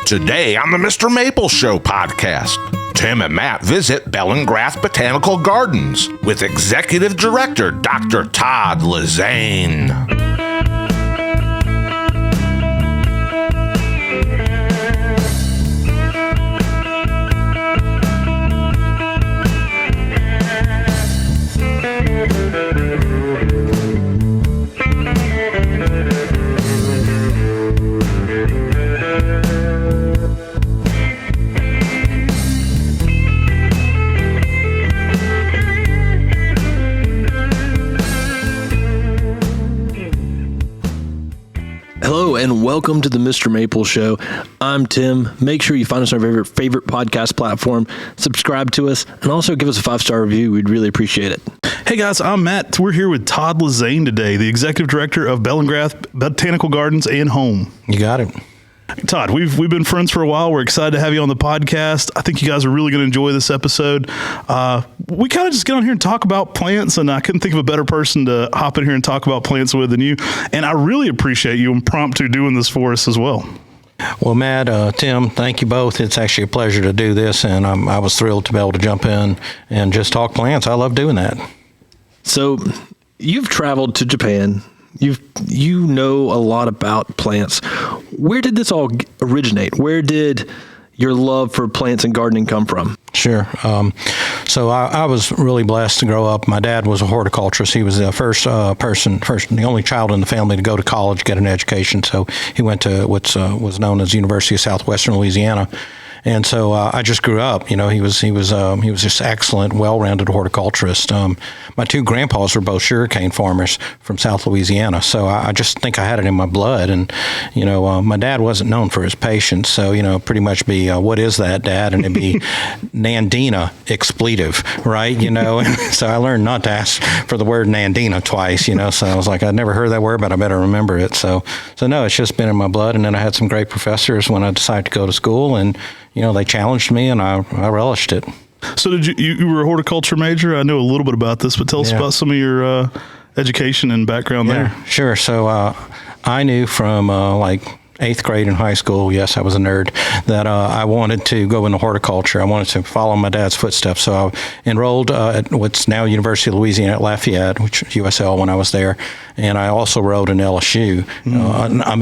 Today on the Mr. Maple Show podcast, Tim and Matt visit Bellingrath Botanical Gardens with Executive Director Dr. Todd Lasseigne. Hello and welcome to the Mr. Maple Show. I'm Tim. Make sure you find us on our favorite podcast platform, subscribe to us, and also give us a 5-star review. We'd really appreciate it. Hey guys, I'm Matt. We're here with Todd Lasseigne today, the Executive Director of Bellingrath Botanical Gardens and Home. You got it. Todd, we've been friends for a while. We're excited to have you on the podcast. I think you guys are really going to enjoy this episode. We kind of just get on here and talk about plants, and I couldn't think of a better person to hop in here and talk about plants with than you. And I really appreciate you impromptu doing this for us as well. Well, Matt, Tim, thank you both. It's actually a pleasure to do this, and I was thrilled to be able to jump in and just talk plants. I love doing that. So you've traveled to Japan. You know a lot about plants. Where did this all originate? Where did your love for plants and gardening come from? Sure. So I was really blessed to grow up. My dad was a horticulturist. He was the the only child in the family to go to college, get an education. So he went to what was known as University of Southwestern Louisiana. And so I just grew up. You know, he was just excellent, well-rounded horticulturist. My two grandpas were both sugarcane farmers from South Louisiana, so I just think I had it in my blood. And you know, my dad wasn't known for his patience, so you know, pretty much be what is that, Dad? And it'd be Nandina expletive, right? You know, and so I learned not to ask for the word Nandina twice. You know, so I was like, I'd never heard that word, but I better remember it. So no, it's just been in my blood. And then I had some great professors when I decided to go to school, and you know, they challenged me, and I relished it. So did you were a horticulture major? I know a little bit about this, but tell us about some of your education and background there. Sure. So I knew from like 8th grade in high school, yes, I was a nerd, that I wanted to go into horticulture. I wanted to follow my dad's footsteps. So I enrolled at what's now University of Louisiana at Lafayette, which was USL when I was there. And I also enrolled in LSU.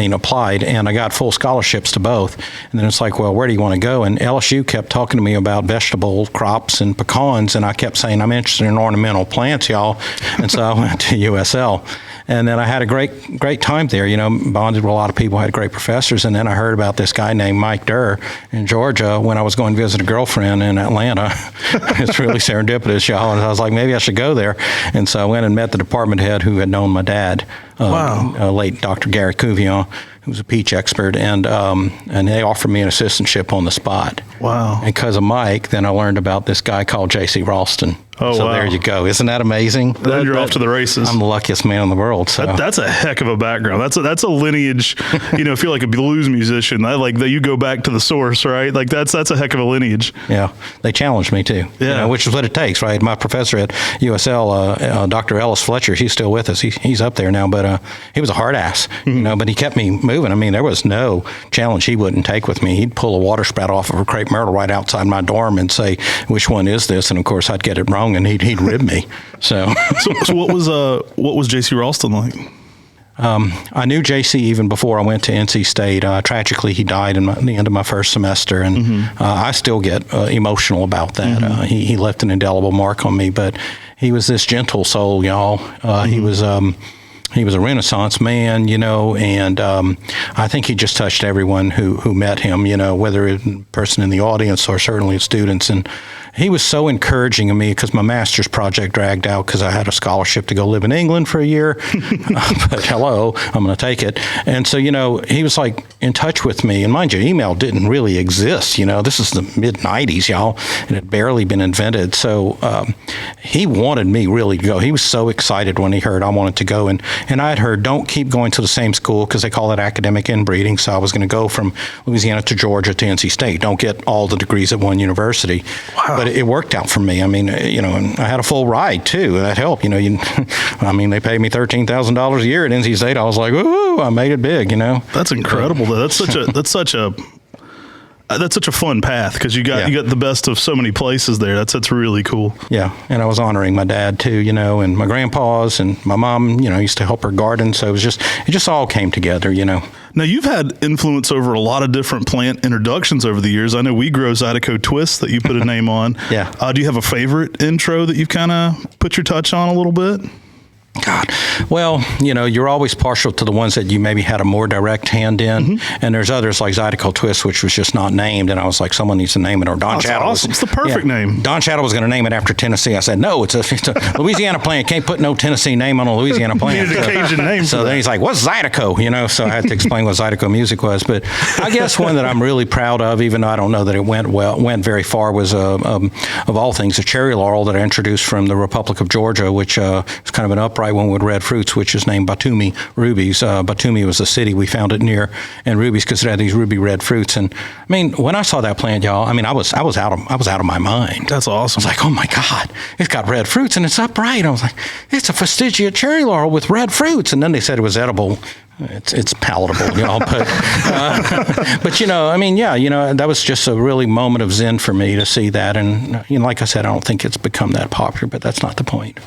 Applied, and I got full scholarships to both. And then it's like, well, where do you want to go? And LSU kept talking to me about vegetable crops and pecans, and I kept saying, I'm interested in ornamental plants, y'all. And so I went to USL. And then I had a great time there, you know, bonded with a lot of people, had great professors. And then I heard about this guy named Mike Durr in Georgia when I was going to visit a girlfriend in Atlanta. It's really serendipitous, y'all. And I was like, maybe I should go there. And so I went and met the department head who had known my dad, late Dr. Gary Couvion, who was a peach expert, and they offered me an assistantship on the spot. Wow. And because of Mike, then I learned about this guy called J.C. Ralston. Oh, so wow. There you go. Isn't that amazing? Then you're off to the races. I'm the luckiest man in the world. So that's a heck of a background. That's a lineage. You know, if you're like a blues musician, I like that you go back to the source, right? Like that's a heck of a lineage. Yeah, they challenged me too. Yeah, you know, which is what it takes, right? My professor at USL, Dr. Ellis Fletcher, he's still with us. He's up there now, but he was a hard ass, you know. But he kept me moving. I mean, there was no challenge he wouldn't take with me. He'd pull a water spout off of a crepe myrtle right outside my dorm and say, "Which one is this?" And of course, I'd get it wrong, and he'd rib me. So what was J.C. Ralston like? I knew JC even before I went to NC State. Tragically, he died in the end of my first semester, and I still get emotional about that. He left an indelible mark on me, but he was this gentle soul, y'all. He was a Renaissance man, you know, and I think he just touched everyone who met him, you know, whether it was a person in the audience or certainly students. And he was so encouraging of me because my master's project dragged out because I had a scholarship to go live in England for a year. But hello, I'm going to take it. And so, you know, he was like in touch with me. And mind you, email didn't really exist. You know, this is the mid-'90s, y'all. It had barely been invented. So he wanted me really to go. He was so excited when he heard I wanted to go. And I had heard, don't keep going to the same school because they call it academic inbreeding. So I was going to go from Louisiana to Georgia to NC State. Don't get all the degrees at one university. Wow. But it worked out for me. I mean, you know, and I had a full ride too. That helped. You know, I mean, they paid me $13,000 a year at NC State. I was like, ooh, I made it big. You know, that's incredible. That's such a that's such a fun path because you got the best of so many places there. That's really cool. Yeah, and I was honoring my dad too, and my grandpa's, and my mom, used to help her garden. So it just all came together, Now, you've had influence over a lot of different plant introductions over the years. I know we grow Zydeco Twist that you put a name on. Yeah. Do you have a favorite intro that you've kind of put your touch on a little bit? God. Well, you're always partial to the ones that you maybe had a more direct hand in. And there's others like Zydeco Twist, which was just not named. And I was like, someone needs to name it. Or Don Shadow. Awesome. It's the perfect name. Don Shadow was going to name it after Tennessee. I said, no, it's a Louisiana plant. Can't put no Tennessee name on a Louisiana plant. Needed a Cajun name. So then he's like, what's Zydeco? So I had to explain what Zydeco music was. But I guess one that I'm really proud of, even though I don't know that it went very far, was of all things, a cherry laurel that I introduced from the Republic of Georgia, which is kind of an upright one with red fruits, which is named Batumi rubies. Batumi was the city we found it near, and rubies because it had these ruby red fruits. And I mean, when I saw that plant, y'all, I mean, I was out of my mind. That's awesome. I was like, oh my God, it's got red fruits and it's upright. I was like, it's a Fastigia cherry laurel with red fruits. And then they said it was edible. It's palatable, but I mean, that was just a really moment of zen for me to see that. And like I said, I don't think it's become that popular, but that's not the point.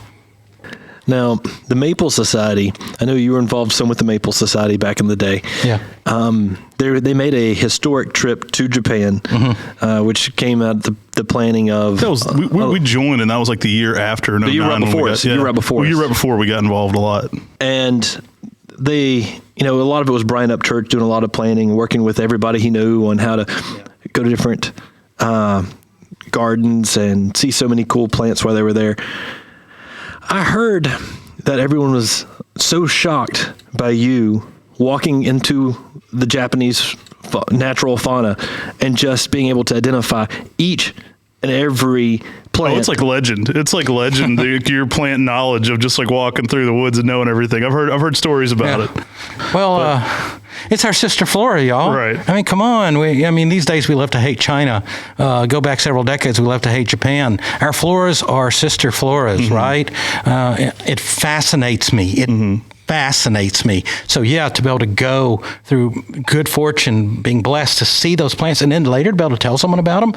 Now, the Maple Society, I know you were involved some with the Maple Society back in the day. Yeah. They made a historic trip to Japan, which came out the planning of... That was, we joined, and that was like the year after. The year right before us. You were right before us. The year right before we got involved a lot. And they, a lot of it was Brian Upchurch doing a lot of planning, working with everybody he knew on how to go to different gardens and see so many cool plants while they were there. I heard that everyone was so shocked by you walking into the Japanese natural fauna and just being able to identify each and every plant. Oh, it's like legend. It's like legend. Your plant knowledge of just like walking through the woods and knowing everything. I've heard stories about it. Well, it's our sister flora, y'all. Right. I mean, come on. These days we love to hate China. Go back several decades, we love to hate Japan. Our floras are sister floras, right? It fascinates me. It fascinates me. So to be able to go through good fortune, being blessed to see those plants, and then later to be able to tell someone about them,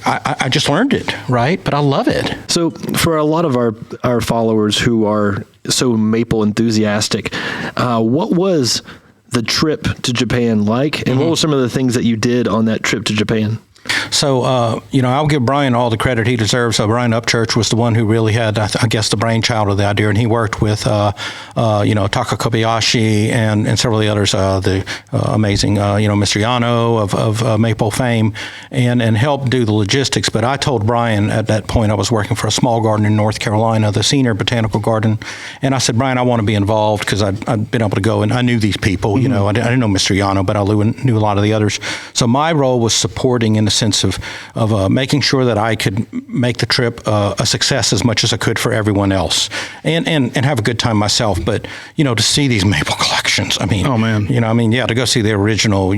I just learned it, right? But I love it. So for a lot of our followers who are so maple enthusiastic, what was the trip to Japan like, and what were some of the things that you did on that trip to Japan? So, I'll give Brian all the credit he deserves. Brian Upchurch was the one who really had, I guess, the brainchild of the idea, and he worked with, Taka Kobayashi and several of the others, the amazing, Mr. Yano of Maple fame, and helped do the logistics. But I told Brian at that point, I was working for a small garden in North Carolina, the Senior Botanical Garden, and I said, Brian, I want to be involved because I'd been able to go, and I knew these people, I didn't know Mr. Yano, but I knew a lot of the others. So my role was supporting in the sense of making sure that I could make the trip a success as much as I could for everyone else, and have a good time myself. But to see these maple collections, I mean, oh man, to go see the original,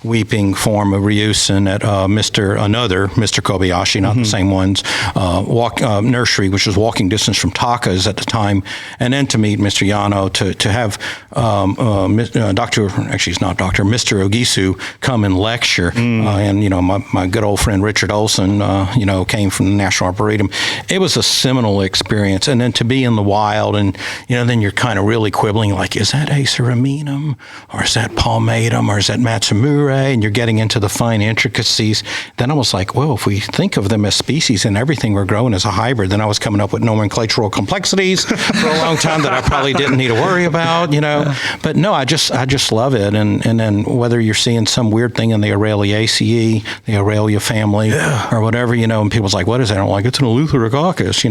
weeping form of Ryusen at Mr. Kobayashi, not the same ones. Nursery, which was walking distance from Taka's at the time, and then to meet Mr. Yano, to have Mr. Ogisu come and lecture, and my good old friend Richard Olson, came from the National Arboretum. It was a seminal experience, and then to be in the wild, and then you're kind of really quibbling, like, is that Acer aminum, or is that palmatum, or is that Matsumure? And you're getting into the fine intricacies. Then I was like, well, if we think of them as species and everything we're growing as a hybrid, then I was coming up with nomenclatural complexities for a long time that I probably didn't need to worry about, But no, I just love it, and then whether you're seeing some weird thing in the Aureliaceae, the Aurelia family, or whatever, and people's like, what is that? I'm like, it's an Eleutherococcus,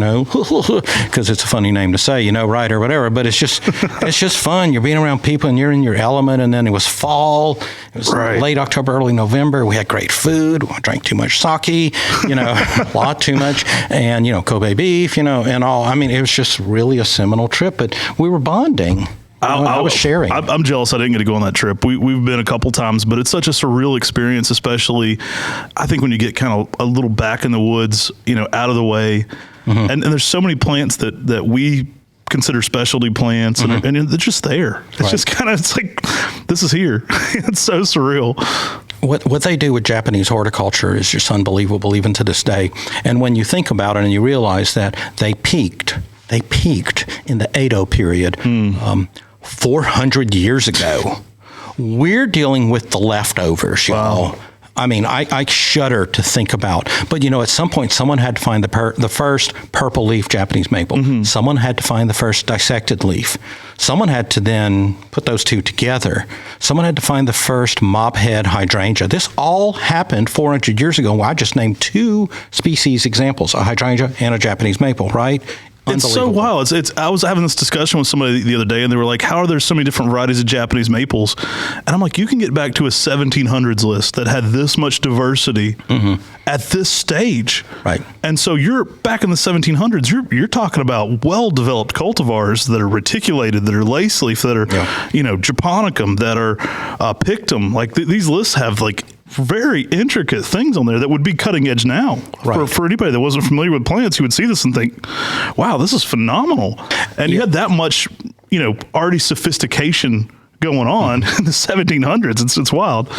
because it's a funny name to say, right, or whatever. But it's just fun. You're being around people and you're in your element. And then it was fall. It was late October, early November. We had great food. We drank too much sake, a lot too much, and Kobe beef, and all. I mean, it was just really a seminal trip. But we were bonding. I was sharing. I'm jealous I didn't get to go on that trip. We've been a couple times, but it's such a surreal experience, especially I think when you get kind of a little back in the woods, out of the way. And there's so many plants that we consider specialty plants, and they're just there. It's just kind of, it's like, this is here. It's so surreal. what they do with Japanese horticulture is just unbelievable, even to this day. And when you think about it and you realize that they peaked in the Edo period 400 years ago. We're dealing with the leftovers, y'all. Wow. I mean, I shudder to think about. But, at some point, someone had to find the first purple leaf Japanese maple. Mm-hmm. Someone had to find the first dissected leaf. Someone had to then put those two together. Someone had to find the first mophead hydrangea. This all happened 400 years ago. I just named two species examples, a hydrangea and a Japanese maple, right? It's so wild. I was having this discussion with somebody the other day, and they were like, how are there so many different varieties of Japanese maples? And I'm like, you can get back to a 1700s list that had this much diversity at this stage. Right. And so you're back in the 1700s, you're talking about well-developed cultivars that are reticulated, that are lace leaf, that are, japonicum, that are pictum. Like these lists have very intricate things on there that would be cutting edge now. Right. For anybody that wasn't familiar with plants, you would see this and think, wow, this is phenomenal. And you had that much, already sophistication going on in the 1700s. It's wild.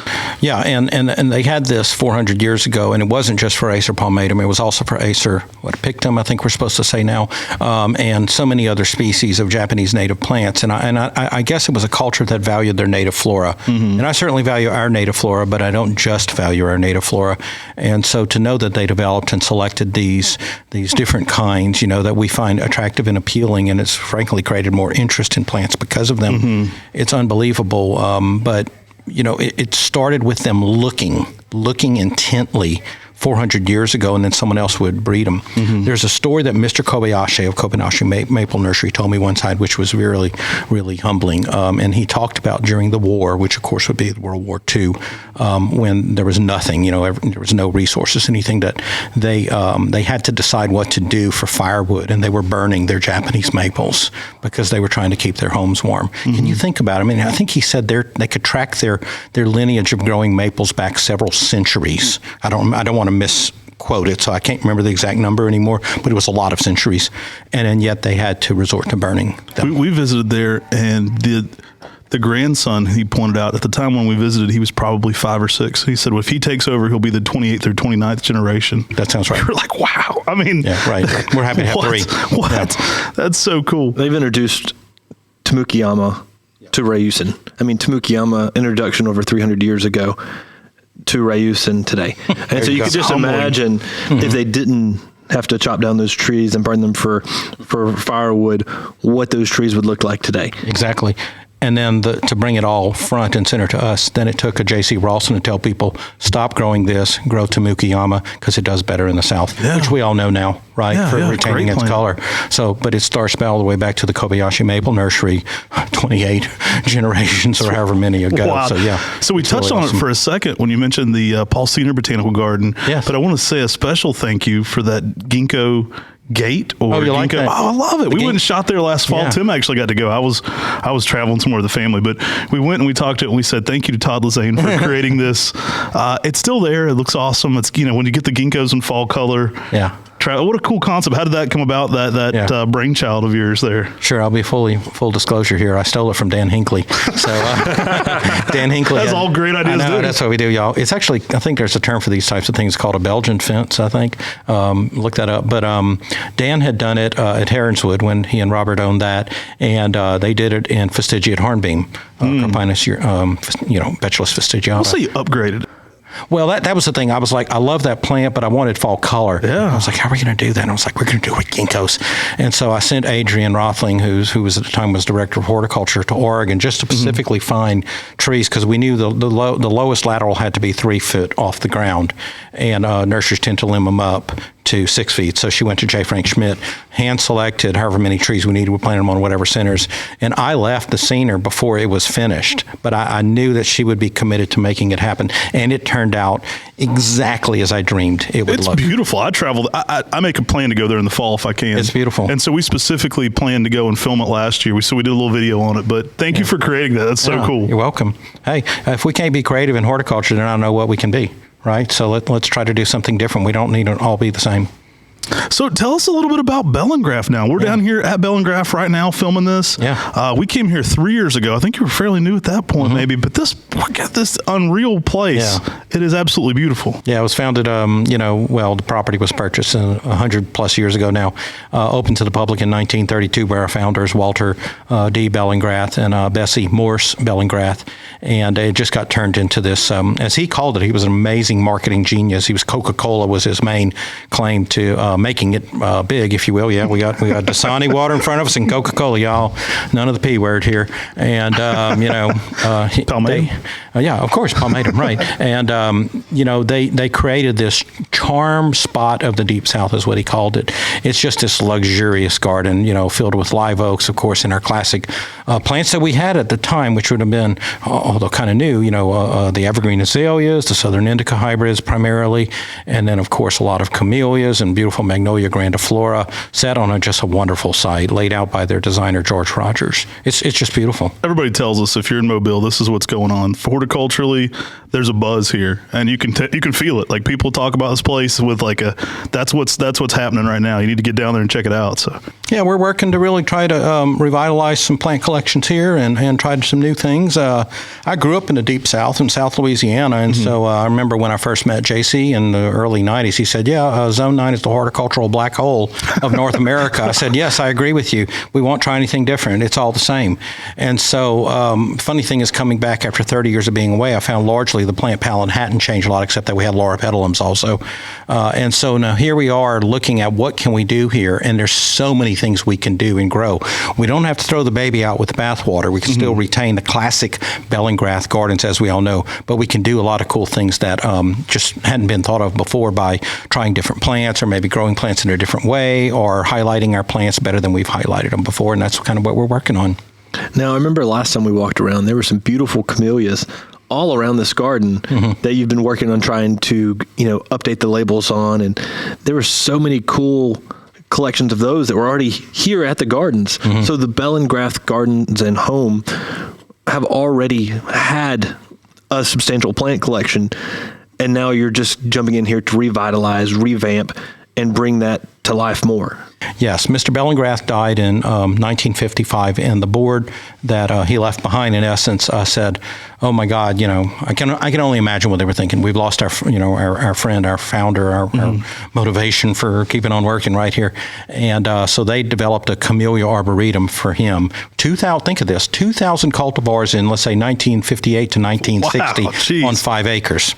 Yeah, and they had this 400 years ago, and it wasn't just for Acer palmatum. It was also for Acer pictum, I think we're supposed to say now, and so many other species of Japanese native plants. And I guess it was a culture that valued their native flora. Mm-hmm. And I certainly value our native flora, but I don't just value our native flora. And so to know that they developed and selected these different kinds, that we find attractive and appealing, and it's frankly created more interest in plants because of them, it's unbelievable. But it started with them looking intently 400 years ago, and then someone else would breed them. Mm-hmm. There's a story that Mr. Kobayashi of Kobayashi Maple Nursery told me one side, which was really, really humbling. And he talked about during the war, which of course would be World War II, when there was nothing, there was no resources, anything, that they had to decide what to do for firewood, and they were burning their Japanese maples because they were trying to keep their homes warm. Mm-hmm. Can you think about it? I mean, I think he said they could track their lineage of growing maples back several centuries. I don't want to misquote it, so I can't remember the exact number anymore, but it was a lot of centuries, and yet they had to resort to burning them. We visited there, and the grandson, he pointed out, at the time when we visited, he was probably 5 or 6. He said, well, if he takes over, he'll be the 28th or 29th generation. That sounds right. We're like, wow. I mean, yeah, right. We're happy to have 3. What? Yeah. That's so cool. They've introduced Tamukiyama to Ryusin. I mean, Tamukiyama introduction over 300 years ago to Ryusin today. And so you could just imagine if they didn't have to chop down those trees and burn them for firewood, what those trees would look like today. Exactly. And then to bring it all front and center to us, then it took a J.C. Rawson to tell people, stop growing this, grow Tamukiyama, because it does better in the South, which we all know now, right, for retaining its color. So, but it starts all the way back to the Kobayashi Maple Nursery, 28 generations or however many ago. Wow. So, yeah. So we touched on it for a second when you mentioned the Paul Senior Botanical Garden. Yes. But I want to say a special thank you for that ginkgo gate or you ginkgo. Like that? Oh, I love it. We went and shot there last fall. Yeah. Tim actually got to go. I was traveling somewhere with the family, but we went and we talked to it and we said thank you to Todd Lasseigne for creating this. It's still there. It looks awesome. It's when you get the ginkgos in fall color. Yeah. What a cool concept. How did that come about, that brainchild of yours there? Sure, I'll be full disclosure here. I stole it from Dan Hinckley. So Dan Hinckley. That's all great ideas. I know, that's what we do, y'all. It's actually, I think there's a term for these types of things called a Belgian fence, I think. Look that up. But Dan had done it at Heronswood when he and Robert owned that, and they did it in Fastigiate hornbeam, Cropinus, Betulus fastigiata. Let's say you upgraded. Well, that was the thing. I was like, I love that plant, but I wanted fall color. Yeah. I was like, how are we going to do that? And I was like, we're going to do it with ginkgos. And so I sent Adrian Rothling, who was at the time was director of horticulture, to Oregon just to specifically find trees, because we knew the lowest lateral had to be 3 foot off the ground, and nurseries tend to limb them up to 6 feet. So she went to J. Frank Schmidt, hand selected however many trees we needed. We planted them on whatever centers. And I left the scenery before it was finished, but I knew that she would be committed to making it happen. And it turned out exactly as I dreamed it would look. It's beautiful. I traveled. I make a plan to go there in the fall if I can. It's beautiful. And so we specifically planned to go and film it last year. So we did a little video on it, but thank you for creating that. That's so cool. You're welcome. Hey, if we can't be creative in horticulture, then I don't know what we can be. Right, so let's try to do something different. We don't need to all be the same. So tell us a little bit about Bellingrath now. We're down here at Bellingrath right now filming this. Yeah. We came here 3 years ago. I think you were fairly new at that point, maybe. But look at this unreal place. Yeah. It is absolutely beautiful. Yeah, it was founded, the property was purchased 100 plus years ago now, open to the public in 1932 by our founders, Walter D. Bellingrath and Bessie Morse Bellingrath. And it just got turned into this, as he called it, he was an amazing marketing genius. He was Coca-Cola was his main claim to making it big, if you will. Yeah, we got Lasseigne water in front of us and Coca-Cola, y'all. None of the P word here. And, Palmatum. Yeah, of course, Palmatum, right. And, they created this charm spot of the Deep South is what he called it. It's just this luxurious garden, filled with live oaks, of course, and our classic plants that we had at the time, which would have been, although kind of new, the evergreen azaleas, the southern indica hybrids primarily, and then, of course, a lot of camellias and beautiful magnolia grandiflora, set on just a wonderful site, laid out by their designer, George Rogers. It's just beautiful. Everybody tells us if you're in Mobile, this is what's going on. Horticulturally, there's a buzz here, and you can feel it. Like people talk about this place with that's what's happening right now. You need to get down there and check it out. So yeah, we're working to really try to revitalize some plant collections here and try some new things. I grew up in the Deep South in South Louisiana, and so I remember when I first met JC in the early 90s, he said, Zone 9 is the horticultural black hole of North America. I said, yes, I agree with you. We won't try anything different. It's all the same. And so funny thing is, coming back after 30 years of being away, I found largely the plant palette hadn't changed a lot, except that we had lauropetalums also. And so now here we are looking at what can we do here, and there's so many things we can do and grow. We don't have to throw the baby out with the bathwater. We can still retain the classic Bellingrath gardens, as we all know, but we can do a lot of cool things that just hadn't been thought of before by trying different plants or maybe growing plants in a different way or highlighting our plants better than we've highlighted them before, and that's kind of what we're working on. Now, I remember last time we walked around, there were some beautiful camellias all around this garden that you've been working on trying to, update the labels on, and there were so many cool collections of those that were already here at the gardens. So the Bellingrath Gardens and Home have already had a substantial plant collection, and now you're just jumping in here to revitalize, revamp, and bring that to life more. Yes, Mr. Bellingrath died in 1955, and the board that he left behind, in essence, said, "Oh my God, I can only imagine what they were thinking. We've lost our friend, our founder, our motivation for keeping on working right here." And so they developed a Camellia Arboretum for him. 2,000, think of this, 2,000 cultivars in, let's say, 1958 to 1960 on 5 acres.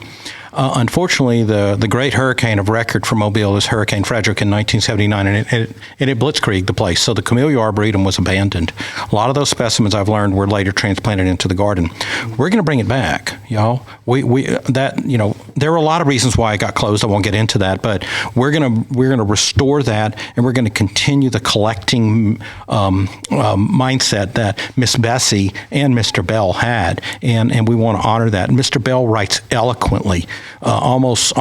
Unfortunately, the great hurricane of record for Mobile is Hurricane Frederick in 1979, and it blitzkrieged the place. So the Camellia Arboretum was abandoned. A lot of those specimens, I've learned, were later transplanted into the garden. We're going to bring it back, y'all. There were a lot of reasons why it got closed. I won't get into that, but we're going to restore that, and we're going to continue the collecting mindset that Miss Bessie and Mr. Bell had, and we want to honor that. Mr. Bell writes eloquently, almost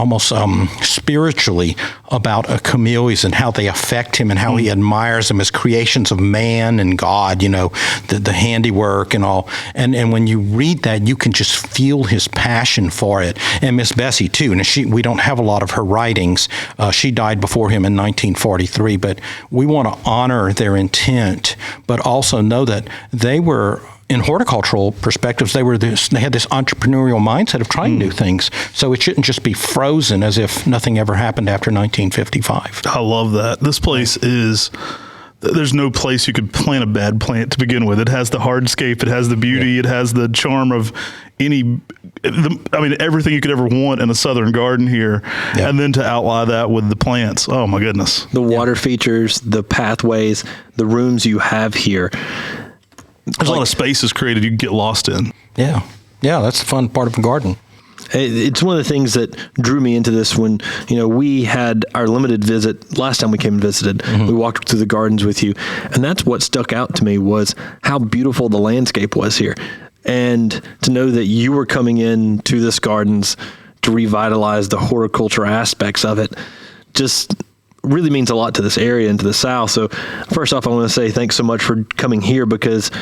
spiritually, about camellias and how they affect him and how he admires them as creations of man and God, the handiwork and all. And when you read that, you can just feel his passion for it. And Miss Bessie, too. And we don't have a lot of her writings. She died before him in 1943, but we want to honor their intent, but also know that they were, in horticultural perspectives, they had this entrepreneurial mindset of trying new things. So it shouldn't just be frozen as if nothing ever happened after 1955. I love that. This place there's no place you could plant a bad plant to begin with. It has the hardscape, it has the beauty, it has the charm of everything you could ever want in a southern garden here. Yeah. And then to outline that with the plants. Oh my goodness. The water features, the pathways, the rooms you have here. There's a lot of spaces created you can get lost in. Yeah, that's the fun part of a garden. It's one of the things that drew me into this when, we had our limited visit last time we came and visited. We walked through the gardens with you, and that's what stuck out to me was how beautiful the landscape was here. And to know that you were coming in to this gardens to revitalize the horticulture aspects of it just really means a lot to this area and to the South. So first off, I want to say thanks so much for coming here, because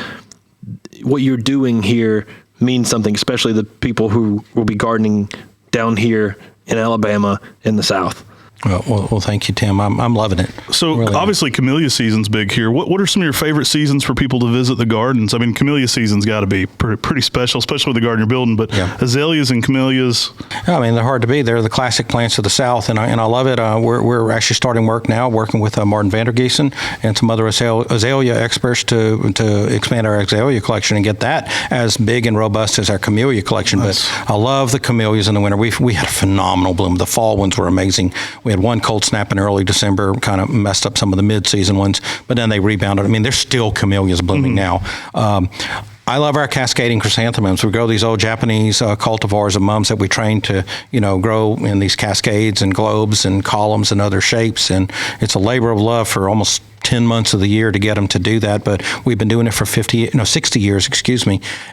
what you're doing here means something, especially the people who will be gardening down here in Alabama in the South. Well, thank you, Tim. I'm loving it. So Really obviously camellia season's big here. What are some of your favorite seasons for people to visit the gardens? I mean, camellia season's got to be pretty special, especially with the garden you're building. But azaleas and camellias. I mean, they're hard to beat. They're the classic plants of the South, and I love it. We're actually starting work now, working with Martin Vandergiesen and some other azalea experts to expand our azalea collection and get that as big and robust as our camellia collection. Nice. But I love the camellias in the winter. We had a phenomenal bloom. The fall ones were amazing. We had one cold snap in early December, kind of messed up some of the mid-season ones, but then they rebounded. I mean, there's still camellias blooming now. I love our cascading chrysanthemums. We grow these old Japanese cultivars of mums that we train to, grow in these cascades and globes and columns and other shapes. And it's a labor of love for almost 10 months of the year to get them to do that, but we've been doing it for 60 years,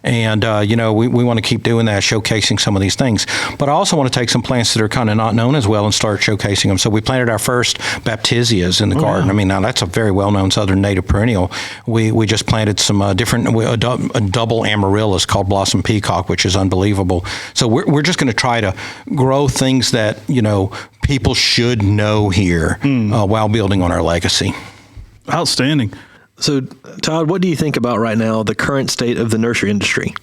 and we want to keep doing that, showcasing some of these things. But I also want to take some plants that are kind of not known as well and start showcasing them. So we planted our first baptisias in the garden. I mean, now that's a very well-known southern native perennial. We just planted some a double amaryllis called blossom peacock, which is unbelievable. So we're just going to try to grow things that people should know here while building on our legacy. Outstanding. So, Todd, what do you think about right now the current state of the nursery industry?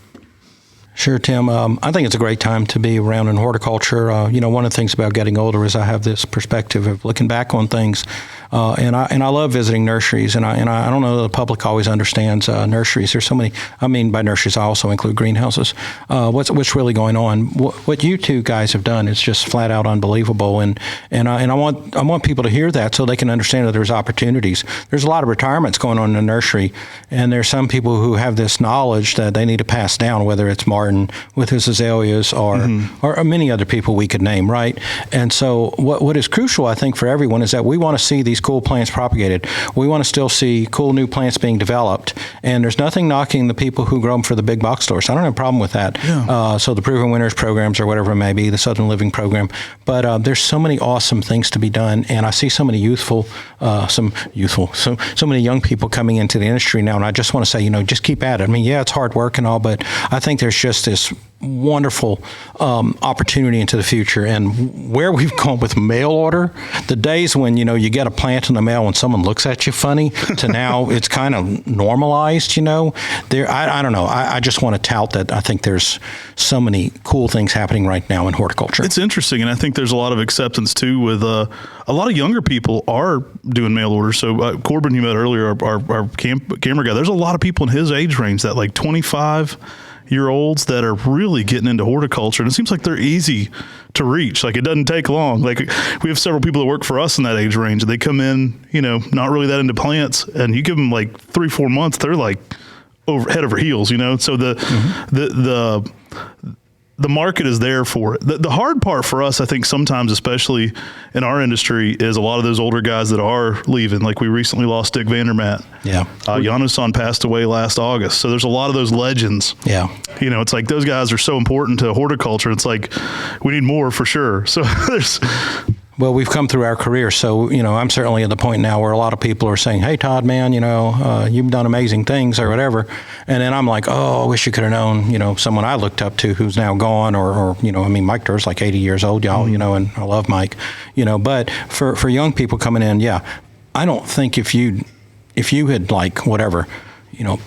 Sure, Tim. I think it's a great time to be around in horticulture. One of the things about getting older is I have this perspective of looking back on things, and I love visiting nurseries. And I don't know that the public always understands nurseries. There's so many. I mean, by nurseries, I also include greenhouses. What's really going on? What you two guys have done is just flat out unbelievable. And I want people to hear that so they can understand that there's opportunities. There's a lot of retirements going on in the nursery, and there's some people who have this knowledge that they need to pass down, whether it's Martin with his azaleas or many other people we could name, right? And so what is crucial, I think, for everyone is that we want to see these cool plants propagated. We want to still see cool new plants being developed. And there's nothing knocking the people who grow them for the big box stores. I don't have a problem with that. Yeah. So the Proven Winners programs or whatever it may be, the Southern Living program. But there's so many awesome things to be done. And I see so many so many young people coming into the industry now. And I just want to say, just keep at it. I mean, yeah, it's hard work and all, but I think there's just this wonderful opportunity into the future. And where we've gone with mail order, the days when you get a plant in the mail and someone looks at you funny, to now it's kind of normalized. I don't know. I just want to tout that. I think there's so many cool things happening right now in horticulture. It's interesting, and I think there's a lot of acceptance too. With a lot of younger people are doing mail orders. So Corbin, you met earlier, our camera guy. There's a lot of people in his age range, that like 25-year-olds that are really getting into horticulture, and it seems like they're easy to reach. Like, it doesn't take long. Like, we have several people that work for us in that age range. They come in, not really that into plants, and you give them like 3-4 months, they're like head over heels. So the market is there for it. The hard part for us, I think, sometimes, especially in our industry, is a lot of those older guys that are leaving. Like, we recently lost Dick Vandermatt. Yeah. Janosson passed away last August. So there's a lot of those legends. Yeah. It's like those guys are so important to horticulture. It's like, we need more for sure. So there's... Well, we've come through our career, so, I'm certainly at the point now where a lot of people are saying, hey, Todd, man, you've done amazing things or whatever. And then I'm like, oh, I wish you could have known, someone I looked up to who's now gone or Mike Durr's like 80 years old, y'all, and I love Mike, but for young people coming in, I don't think if you had like whatever,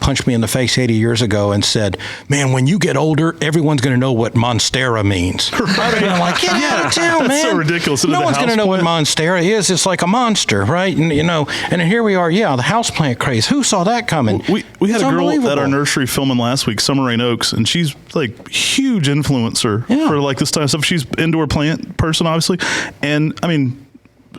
punched me in the face 80 years ago and said, man, when you get older, everyone's going to know what Monstera means. Right. I'm like, get out of town, man. That's so ridiculous. No one's going to know what Monstera is. It's like a monster, right? And, and here we are, the houseplant craze. Who saw that coming? We had a girl at our nursery filming last week, Summer Rain Oaks, and she's like huge influencer for like this type of stuff. She's indoor plant person, obviously. And I mean,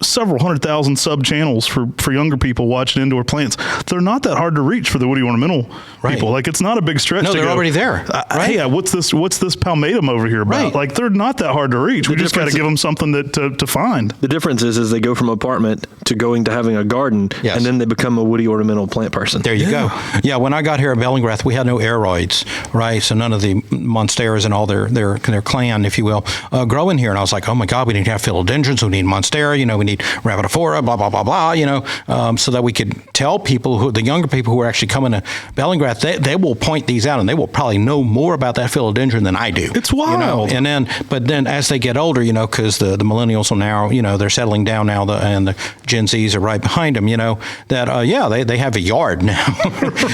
several 100,000 sub channels for younger people watching indoor plants. They're not that hard to reach for the woody ornamental people. Like, it's not a big stretch. No, they're already there. Hey, what's this palmatum over here about? Right. Like, they're not that hard to reach. We just got to give them something to find. The difference is they go from apartment to going to having a garden, and then they become a woody ornamental plant person. There you go. Yeah, when I got here at Bellingrath, we had no aeroids, right? So none of the monsteras and all their clan, if you will, grow in here. And I was like, oh my God, we need to have philodendrons. We need monstera. We we need Rhamnophora, blah, blah, blah, blah, so that we could tell people, the younger people who are actually coming to Bellingrath, they will point these out, and they will probably know more about that philodendron than I do. It's wild. But then as they get older, because the millennials are now, they're settling down now, and the Gen Zs are right behind them, that, they have a yard now.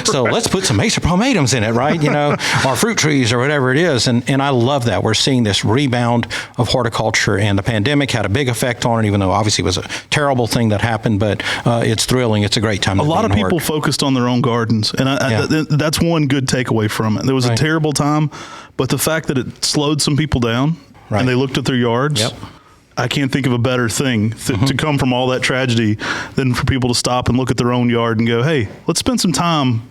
So let's put some Acer palmatums in it, right? Or fruit trees or whatever it is. And I love that. We're seeing this rebound of horticulture, and the pandemic had a big effect on it, even though obviously it was a terrible thing that happened, but it's thrilling. It's a great time. A lot of people focused on their own gardens, and that's one good takeaway from it. There was a terrible time, but the fact that it slowed some people down, and they looked at their yards. Yep. I can't think of a better thing to come from all that tragedy than for people to stop and look at their own yard and go, hey, let's spend some time,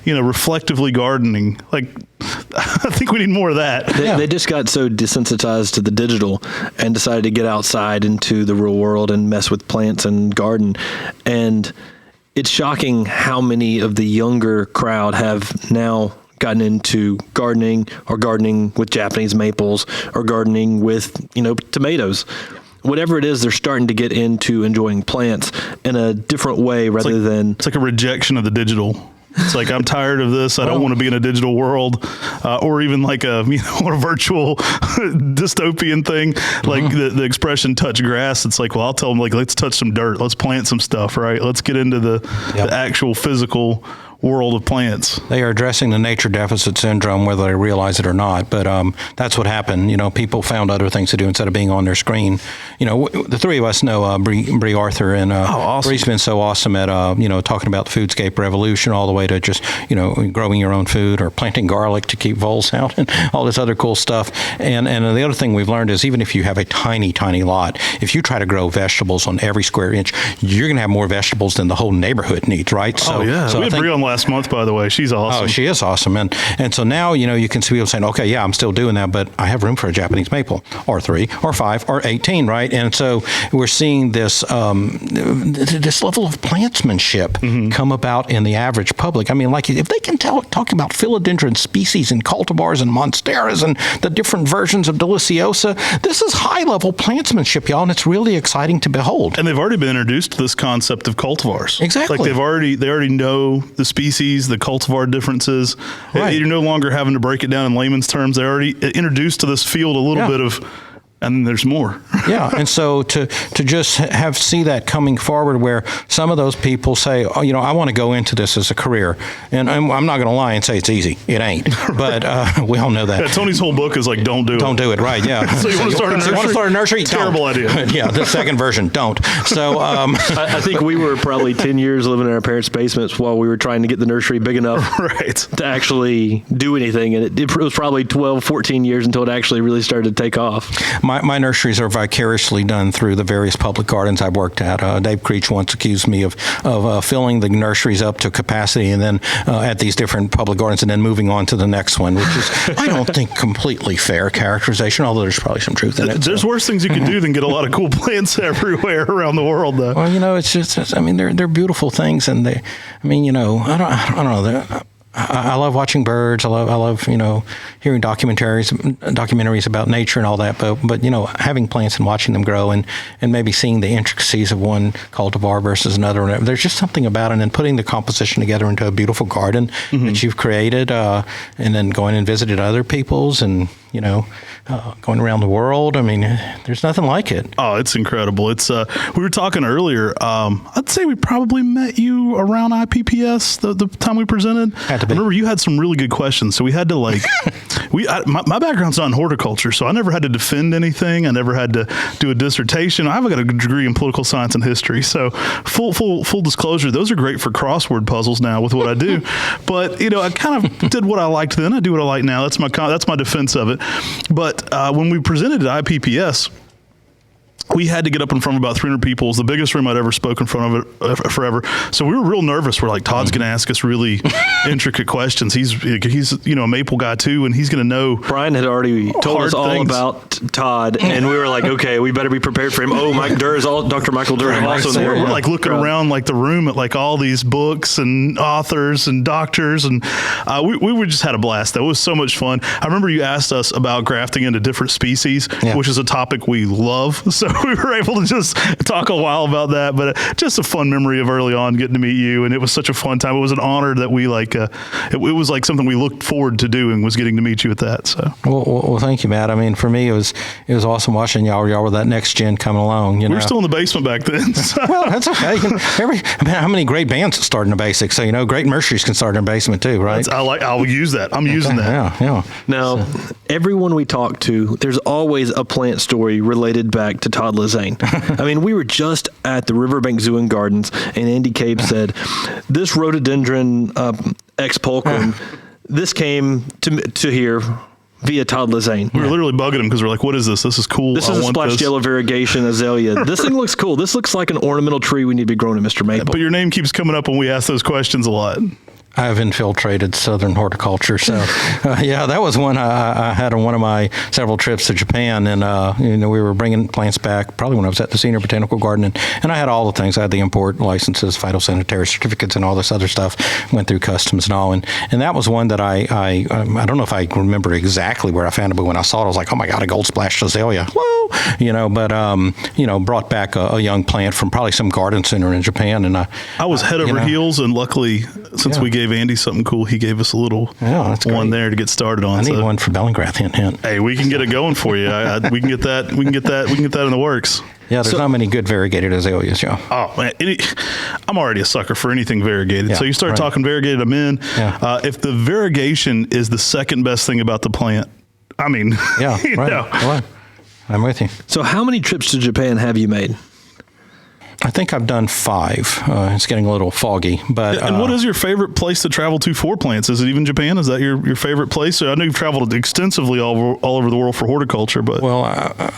reflectively gardening. Like, I think we need more of that. They just got so desensitized to the digital and decided to get outside into the real world and mess with plants and garden. And it's shocking how many of the younger crowd have now gotten into gardening, or gardening with Japanese maples, or gardening with, tomatoes. Whatever it is, they're starting to get into enjoying plants in a different way rather than... It's like a rejection of the digital. It's like, I'm tired of this. I don't want to be in a digital world, or even like a virtual dystopian thing. Like the expression "touch grass." It's like, well, I'll tell them, like, let's touch some dirt. Let's plant some stuff, right? Let's get into the actual physical world of plants. They are addressing the nature deficit syndrome, whether they realize it or not. But that's what happened. People found other things to do instead of being on their screen. The three of us know Bree Arthur, and awesome. Bree's been so awesome at talking about the foodscape revolution, all the way to just growing your own food or planting garlic to keep voles out and all this other cool stuff. And the other thing we've learned is, even if you have a tiny lot, if you try to grow vegetables on every square inch, you're going to have more vegetables than the whole neighborhood needs, right? So we had Bree on last month, by the way. She's awesome. Oh, she is awesome. And so now, you can see people saying, okay, yeah, I'm still doing that, but I have room for a Japanese maple, or 3, or 5, or 18, right? And so we're seeing this this level of plantsmanship come about in the average public. I mean, like, if they can talk about philodendron species and cultivars and monsteras and the different versions of deliciosa, this is high-level plantsmanship, y'all, and it's really exciting to behold. And they've already been introduced to this concept of cultivars. Exactly. Like, they already know the species, the cultivar differences. Right. You're no longer having to break it down in layman's terms. They're already introduced to this field a little bit of, and then there's more. Yeah, and so to just see that coming forward, where some of those people say, oh, I want to go into this as a career, and I'm not going to lie and say it's easy. It ain't. But we all know that. Yeah, Tony's whole book is like, don't do it. Don't do it, right? Yeah. So you want to start a nursery? You want to start a nursery? Terrible idea. Yeah, the second version, don't. So I think we were probably 10 years living in our parents' basements while we were trying to get the nursery big enough to actually do anything, and it was probably 12, 14 years until it actually really started to take off. My nurseries are vicariously done through the various public gardens I've worked at. Dave Creech once accused me of filling the nurseries up to capacity, and then at these different public gardens, and then moving on to the next one, which is, I don't think, completely fair characterization, although there's probably some truth in it. There's worse things you can do than get a lot of cool plants everywhere around the world, though. Well, it's just, I mean, they're beautiful things, and I don't know. I love watching birds. I love hearing documentaries about nature and all that. But having plants and watching them grow, and maybe seeing the intricacies of one cultivar versus another. There's just something about it, and then putting the composition together into a beautiful garden that you've created, and then going and visiting other people's, and going around the world. I mean, there's nothing like it. Oh, it's incredible. It's we were talking earlier. I'd say we probably met you around IPPS the time we presented. Had to be. I remember you had some really good questions, so we had to my background's not in horticulture, so I never had to defend anything. I never had to do a dissertation. I've got a degree in political science and history, so full disclosure, those are great for crossword puzzles now with what I do. But I kind of did what I liked then. I do what I like now. That's my defense of it. But when we presented at IPPS, we had to get up in front of about 300 people. It was the biggest room I'd ever spoken in front of it forever. So we were real nervous. We're like, Todd's going to ask us really intricate questions. He's a maple guy too, and he's going to know. Brian had already told us all about Todd, and we were like, okay, we better be prepared for him. Oh, Dr. Michael Durr is also there. We're like looking around like the room at like all these books and authors and doctors, and we just had a blast. That was so much fun. I remember you asked us about grafting into different species, which is a topic we love. So we were able to just talk a while about that. But just a fun memory of early on getting to meet you, and it was such a fun time. It was an honor that we it was like something we looked forward to doing, was getting to meet you at that. So well, thank you, Matt. I mean, for me, it was awesome watching y'all with that next gen coming along. We were still in the basement back then. So. Well, that's okay. How many great bands start in the basics? So great nurseries can start in the basement too, right? I'll use that. I'm using that. Yeah. Now, everyone we talk to, there's always a plant story related back to Todd Lasseigne. I mean, we were just at the Riverbank Zoo and Gardens, and Andy Cape said, "This rhododendron ex pulchrum, this came to here via Todd Lasseigne." We were literally bugging him because we're like, "What is this? This is cool. This is a splashed yellow variegation azalea. This thing looks cool. This looks like an ornamental tree we need to be growing in MrMaple." But your name keeps coming up when we ask those questions a lot. I've infiltrated Southern horticulture. So, that was one I had on one of my several trips to Japan. And, we were bringing plants back probably when I was at the Senior Botanical Garden. And I had all the things. I had the import licenses, phytosanitary certificates, and all this other stuff. Went through customs and all. And that was one that I don't know if I remember exactly where I found it, but when I saw it, I was like, oh, my God, a gold splashed azalea. Whoa! Brought back a young plant from probably some garden center in Japan. And I was head over heels, and luckily, since we gave Andy something cool, he gave us a little one there to get started on. I need one for Bellingrath. Hint. Hey, we can get it going for you. We can get that. We can get that in the works. Yeah, there's not many good variegated azaleas, Joe. Oh man, I'm already a sucker for anything variegated. So you start talking variegated, I'm in. Yeah. If the variegation is the second best thing about the plant, I mean, Well, I'm with you. So how many trips to Japan have you made? I think I've done 5. It's getting a little foggy, but and what is your favorite place to travel to for plants? Is it even Japan? Is that your favorite place? I know you've traveled extensively all over the world for horticulture, but well,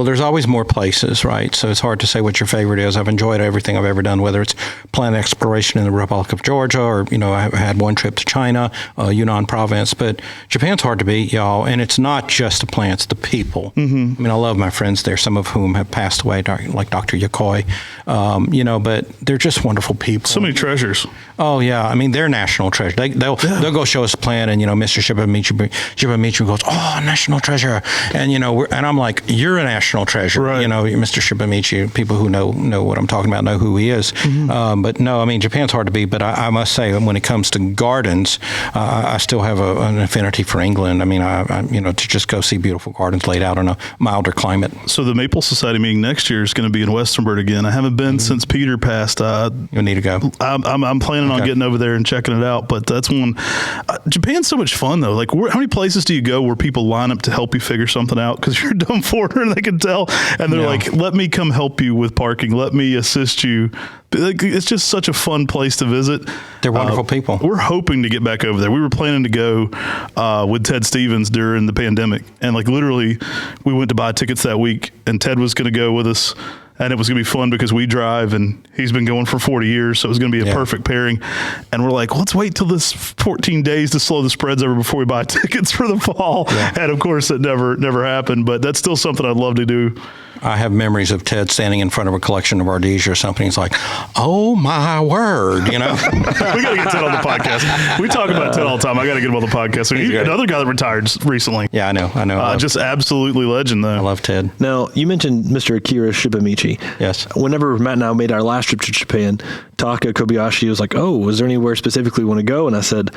there's always more places, right? So it's hard to say what your favorite is. I've enjoyed everything I've ever done, whether it's plant exploration in the Republic of Georgia, or I've had one trip to China, Yunnan province. But Japan's hard to beat, y'all, and it's not just the plants, the people. Mm-hmm. I mean, I love my friends there, some of whom have passed away, like Dr. Yokoi. But they're just wonderful people. So many treasures. Oh yeah, I mean they're national treasure. They'll go show us a plant, and Mr. Shibamichi goes, "Oh, national treasure," and and I'm like, "You're a national treasure," right. Mr. Shibamichi. People who know what I'm talking about know who he is. Mm-hmm. But no, I mean Japan's hard to beat. But I must say, when it comes to gardens, I still have an affinity for England. I mean, to just go see beautiful gardens laid out in a milder climate. So the Maple Society meeting next year is going to be in Westernburg again. I haven't been since Peter passed. You'll need to go. I'm planning on getting over there and checking it out. But that's one. Japan's so much fun though. Like, how many places do you go where people line up to help you figure something out because you're a dumb foreigner and they can tell, and they're like, "Let me come help you with parking. Let me assist you." It's just such a fun place to visit. They're wonderful people. We're hoping to get back over there. We were planning to go with Ted Stevens during the pandemic, and literally, we went to buy tickets that week, and Ted was going to go with us. And it was going to be fun because we drive, and he's been going for 40 years, so it was going to be a perfect pairing. And we're like, let's wait till this 14 days to slow the spreads over before we buy tickets for the fall. Yeah. And of course, it never happened. But that's still something I'd love to do. I have memories of Ted standing in front of a collection of Ardesia or something. He's like, "Oh my word!" We got to get Ted on the podcast. We talk about Ted all the time. I got to get him on the podcast. So another guy that retired recently. Yeah, I know. Just absolutely legend, though. I love Ted. Now, you mentioned Mr. Akira Shibamichi. Yes. Whenever Matt and I made our last trip to Japan, Taka Kobayashi was like, "Oh, was there anywhere specifically you want to go?" And I said,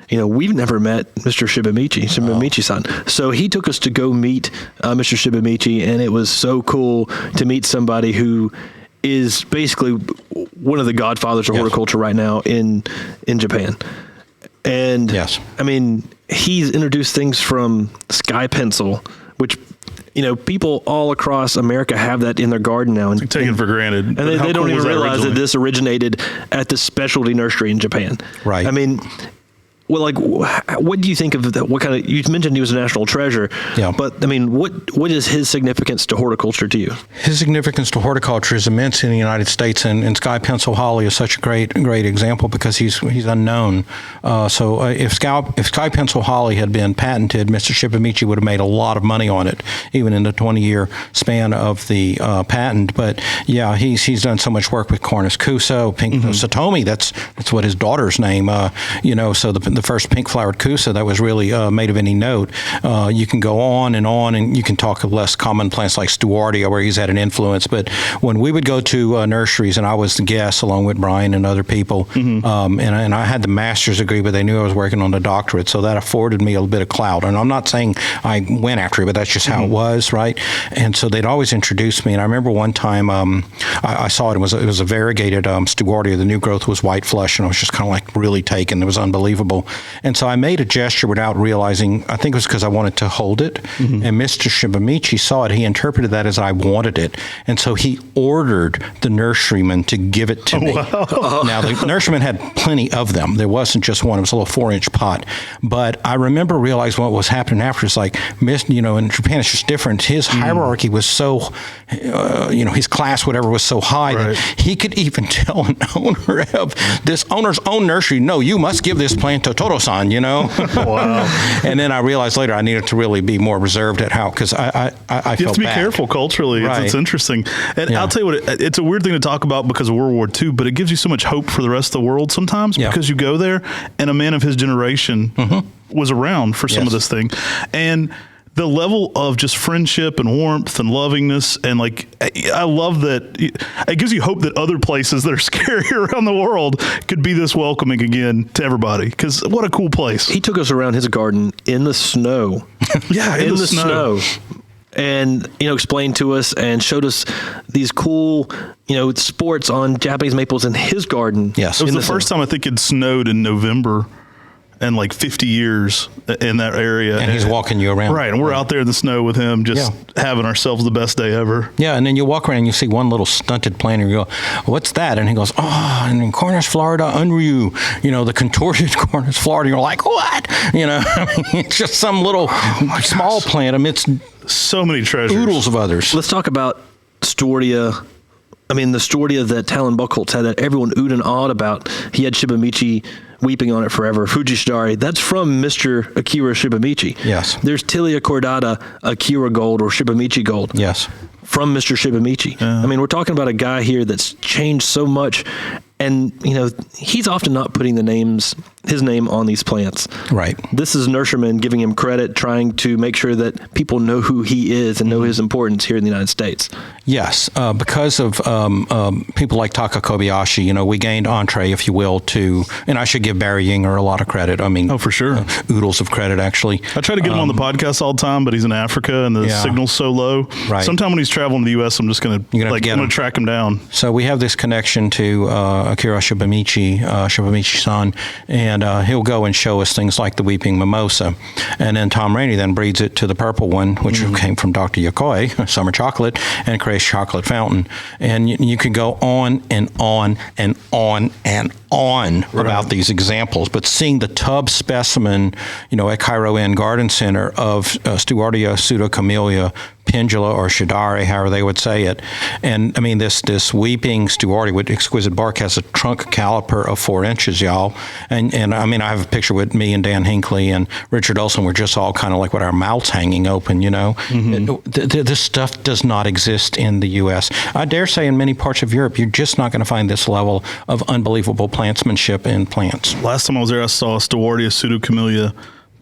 we've never met Mr. Shibamichi-san. So he took us to go meet Mr. Shibamichi, and it was so cool to meet somebody who is basically one of the godfathers of horticulture right now in Japan. And I mean, he's introduced things from sky pencil, which people all across America have that in their garden now. And taken for granted. And they don't even realize that this originated at the specialty nursery in Japan. Right. I mean, well, what do you think of that? What kind of, you mentioned he was a national treasure. Yeah. But, I mean, what is his significance to horticulture to you? His significance to horticulture is immense in the United States, and Sky Pencil Holly is such a great example because he's unknown. So if Sky Pencil Holly had been patented, Mr. Shibamichi would have made a lot of money on it, even in the 20-year span of the patent. But yeah, he's done so much work with Cornus Kuso, Pink Satomi. That's what his daughter's name. So the the first pink flowered Kusa that was really made of any note. You can go on, and you can talk of less common plants like Stewardia, where he's had an influence. But when we would go to nurseries, and I was the guest along with Brian and other people, and I had the master's degree, but they knew I was working on the doctorate, so that afforded me a little bit of clout. And I'm not saying I went after it, but that's just how it was, right? And so they'd always introduce me. And I remember one time I saw it. It was a variegated Stewardia. The new growth was white flush, and I was just kind of like really taken. It was unbelievable. And so I made a gesture without realizing. I think it was because I wanted to hold it. And Mr. Shibamichi saw it. He interpreted that as I wanted it, and so he ordered the nurseryman to give it to me. Wow. Now the nurseryman had plenty of them. There wasn't just one. It was a little 4-inch pot. But I remember realizing what was happening after. It's like, in Japan it's just different. His hierarchy was so, his class, whatever, was so high that he could even tell an owner of this owner's own nursery, no, you must give this plant to Toro-san, Wow. And then I realized later I needed to really be more reserved at how, because I felt you have to be bad. careful culturally. Right. It's interesting. And I'll tell you what, it's a weird thing to talk about because of World War II, but it gives you so much hope for the rest of the world sometimes because you go there and a man of his generation was around for some of this thing. And the level of just friendship and warmth and lovingness, and like, I love that it gives you hope that other places that are scary around the world could be this welcoming again to everybody. Because what a cool place. He took us around his garden in the snow. In the snow. And, explained to us and showed us these cool, sports on Japanese maples in his garden. Yes. It was the first time I think it snowed in November in like 50 years in that area. And he's walking you around. Right. And we're out there in the snow with him, just having ourselves the best day ever. Yeah. And then you walk around and you see one little stunted plant and you go, what's that? And he goes, and in Cornus Florida, unryu, the contorted Cornus Florida. You're like, what? It's just some little small plant amidst so many treasures. Oodles of others. Let's talk about Stewardia. I mean, the Stewardia that Talon Buchholz had that everyone oohed and awed about. He had Shibamichi weeping on it forever. Fujishidari, that's from Mr. Akira Shibamichi. Yes. There's Tilia cordata Akira Gold or Shibamichi Gold. Yes. From Mr. Shibamichi. I mean, we're talking about a guy here that's changed so much. And, he's often not putting his name on these plants. Right. This is nurseryman giving him credit, trying to make sure that people know who he is and know his importance here in the United States. Yes. Because of people like Taka Kobayashi, we gained entree, if you will, to, and I should give Barry Yinger a lot of credit. I mean, for sure. Oodles of credit, actually. I try to get him on the podcast all the time, but he's in Africa and the signal's so low. Right. Sometime when he's traveling to the U.S., I'm just going to track him down. So we have this connection to Akira Shibamichi-san, and he'll go and show us things like the Weeping Mimosa. And then Tom Rainey then breeds it to the purple one, which came from Dr. Yokoi, Summer Chocolate, and Craze Chocolate Fountain. And you can go on and on and on and on about these examples. But seeing the tub specimen, at Cairo Inn Garden Center of Stewardia pseudocamellia pendula or shidari, however they would say it. And I mean, this weeping Stewardia with exquisite bark has a trunk caliper of 4 inches, y'all. And I mean, I have a picture with me and Dan Hinckley and Richard Olson. We're just all kind of like with our mouths hanging open, This stuff does not exist in the U.S. I dare say in many parts of Europe, you're just not going to find this level of unbelievable plantsmanship in plants. Last time I was there, I saw a Stewardia pseudocamellia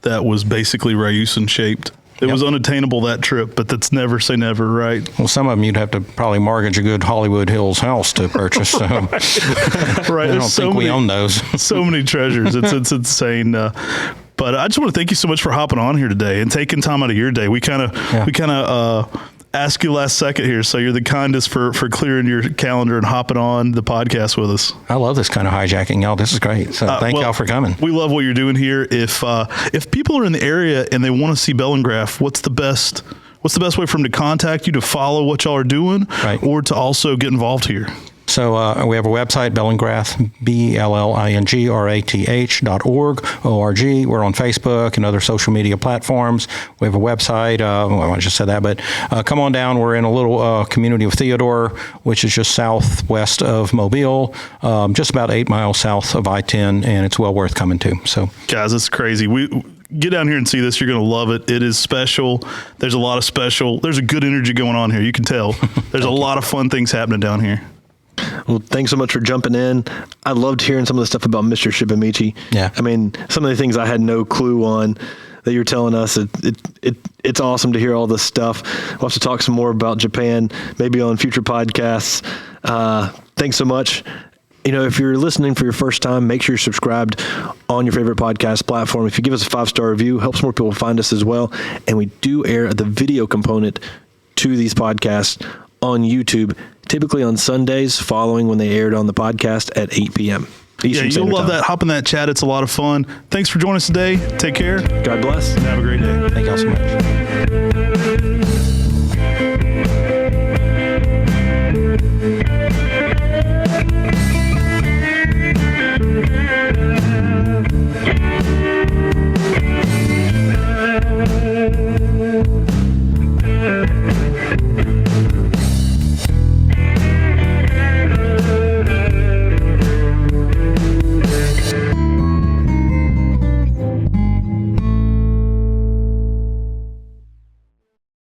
that was basically Ryusin shaped. It was unattainable that trip, but that's never say never, right? Well, some of them you'd have to probably mortgage a good Hollywood Hills house to purchase. So right. I don't think we own those. So many treasures. It's insane. But I just want to thank you so much for hopping on here today and taking time out of your day. We kind of ask you last second here, so you're the kindest for clearing your calendar and hopping on the podcast with us. I love this kind of hijacking, y'all. This is great. So thank y'all for coming. We love what you're doing here. If people are in the area and they want to see Bellingrath, what's the best way for them to contact you, to follow what y'all are doing, or to also get involved here? So we have a website, Bellingrath, BELLINGRATH.org, O-R-G. We're on Facebook and other social media platforms. We have a website. I just said that, but come on down. We're in a little community of Theodore, which is just southwest of Mobile, just about 8 miles south of I-10, and it's well worth coming to. So, guys, it's crazy. Get down here and see this. You're going to love it. It is special. There's a good energy going on here. You can tell. There's a lot of fun things happening down here. Well, thanks so much for jumping in. I loved hearing some of the stuff about Mr. Shibamichi. Yeah. I mean, some of the things I had no clue on that you're telling us. It's awesome to hear all this stuff. We'll have to talk some more about Japan, maybe on future podcasts. Thanks so much. If you're listening for your first time, make sure you're subscribed on your favorite podcast platform. If you give us a 5-star review, helps more people find us as well. And we do air the video component to these podcasts on YouTube, typically on Sundays following when they aired on the podcast at 8 p.m. Eastern You'll love time. that. Hop in that chat. It's a lot of fun. Thanks for joining us today. Take care. God bless. And have a great day. Thank y'all so much. Yeah.